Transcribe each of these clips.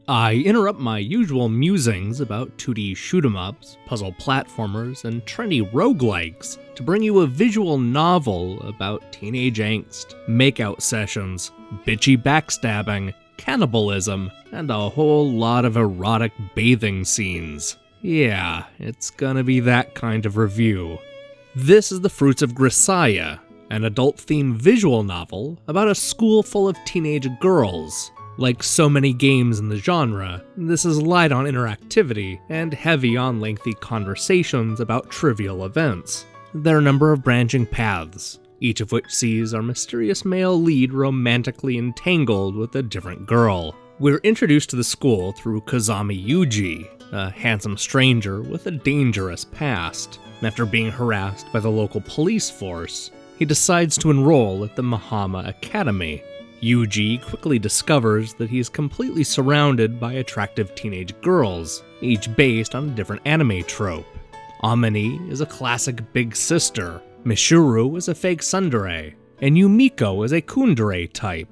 I interrupt my usual musings about 2D shoot-'em-ups, puzzle platformers, and trendy roguelikes to bring you a visual novel about teenage angst, makeout sessions, bitchy backstabbing, cannibalism, and a whole lot of erotic bathing scenes. Yeah, it's gonna be that kind of review. This is the Fruit of Grisaia, an adult-themed visual novel about a school full of teenage girls. Like so many games in the genre, this is light on interactivity and heavy on lengthy conversations about trivial events. There are a number of branching paths, each of which sees our mysterious male lead romantically entangled with a different girl. We're introduced to the school through Kazami Yuji, a handsome stranger with a dangerous past. After being harassed by the local police force, he decides to enroll at the Mahama Academy. Yuji quickly discovers that he is completely surrounded by attractive teenage girls, each based on a different anime trope. Amini is a classic big sister, Mishuru is a fake tsundere, and Yumiko is a kundere type.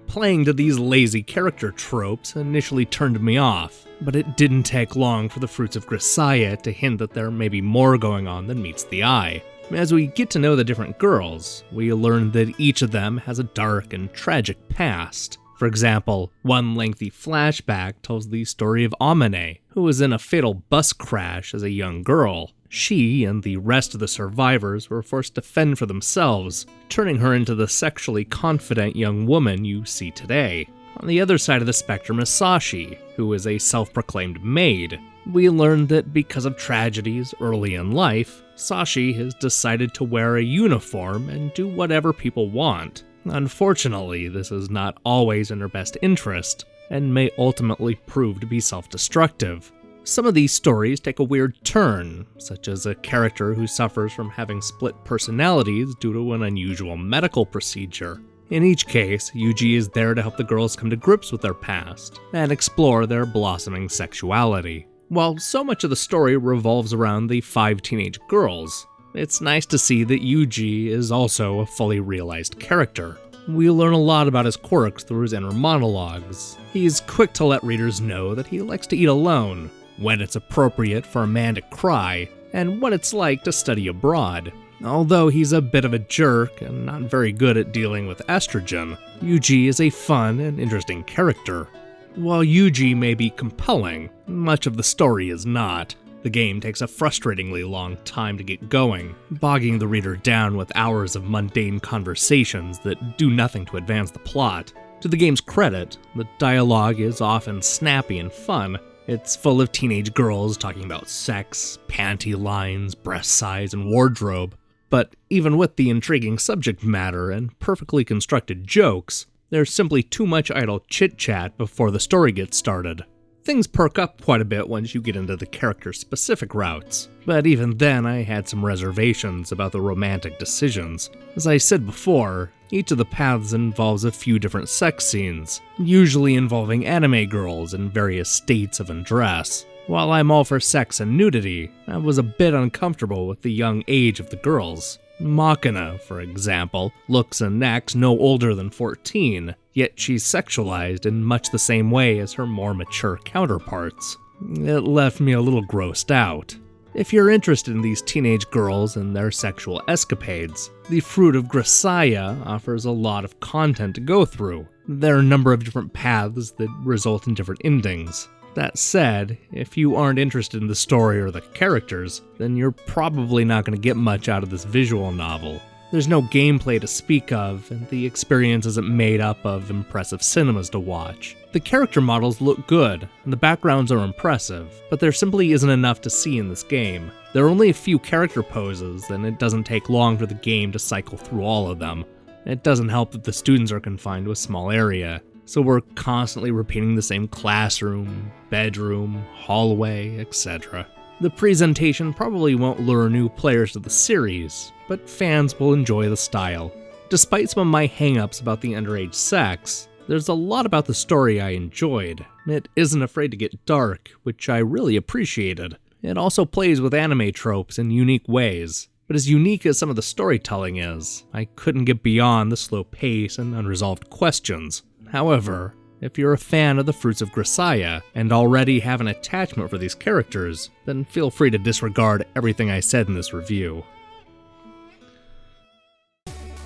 Playing to these lazy character tropes initially turned me off, but it didn't take long for the Fruits of Gisaia to hint that there may be more going on than meets the eye. As we get to know the different girls, we learn that each of them has a dark and tragic past. For example, one lengthy flashback tells the story of Amine, who was in a fatal bus crash as a young girl. She and the rest of the survivors were forced to fend for themselves, turning her into the sexually confident young woman you see today. On the other side of the spectrum is Sashi, who is a self-proclaimed maid. We learn that because of tragedies early in life, Sashi has decided to wear a uniform and do whatever people want. Unfortunately, this is not always in her best interest, and may ultimately prove to be self-destructive. Some of these stories take a weird turn, such as a character who suffers from having split personalities due to an unusual medical procedure. In each case, Yuji is there to help the girls come to grips with their past, and explore their blossoming sexuality. While so much of the story revolves around the 5 teenage girls, it's nice to see that Yuji is also a fully realized character. We learn a lot about his quirks through his inner monologues. He's quick to let readers know that he likes to eat alone, when it's appropriate for a man to cry, and what it's like to study abroad. Although he's a bit of a jerk and not very good at dealing with estrogen, Yuji is a fun and interesting character. While Yuji may be compelling, much of the story is not. The game takes a frustratingly long time to get going, bogging the reader down with hours of mundane conversations that do nothing to advance the plot. To the game's credit, the dialogue is often snappy and fun. It's full of teenage girls talking about sex, panty lines, breast size, and wardrobe. But even with the intriguing subject matter and perfectly constructed jokes, there's simply too much idle chit-chat before the story gets started. Things perk up quite a bit once you get into the character-specific routes, but even then I had some reservations about the romantic decisions. As I said before, each of the paths involves a few different sex scenes, usually involving anime girls in various states of undress. While I'm all for sex and nudity, I was a bit uncomfortable with the young age of the girls. Makina, for example, looks and acts no older than 14, yet she's sexualized in much the same way as her more mature counterparts. It left me a little grossed out. If you're interested in these teenage girls and their sexual escapades, the Fruit of Grisaia offers a lot of content to go through. There are a number of different paths that result in different endings. That said, if you aren't interested in the story or the characters, then you're probably not going to get much out of this visual novel. There's no gameplay to speak of, and the experience isn't made up of impressive cinemas to watch. The character models look good, and the backgrounds are impressive, but there simply isn't enough to see in this game. There are only a few character poses, and it doesn't take long for the game to cycle through all of them. It doesn't help that the students are confined to a small area, so we're constantly repeating the same classroom, bedroom, hallway, etc. The presentation probably won't lure new players to the series, but fans will enjoy the style. Despite some of my hangups about the underage sex, there's a lot about the story I enjoyed. It isn't afraid to get dark, which I really appreciated. It also plays with anime tropes in unique ways, but as unique as some of the storytelling is, I couldn't get beyond the slow pace and unresolved questions. However, If you're a fan of the Fruits of Grisaia and already have an attachment for these characters, then feel free to disregard everything I said in this review.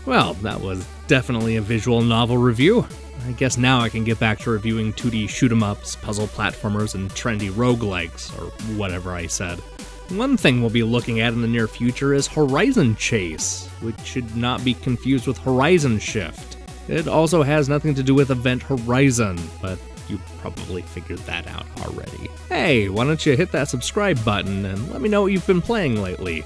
Well, that was definitely a visual novel review. I guess now I can get back to reviewing 2D shoot-em-ups, puzzle platformers, and trendy roguelikes, or whatever I said. One thing we'll be looking at in the near future is Horizon Chase, which should not be confused with Horizon Shift. It also has nothing to do with Event Horizon, but you probably figured that out already. Hey, why don't you hit that subscribe button and let me know what you've been playing lately?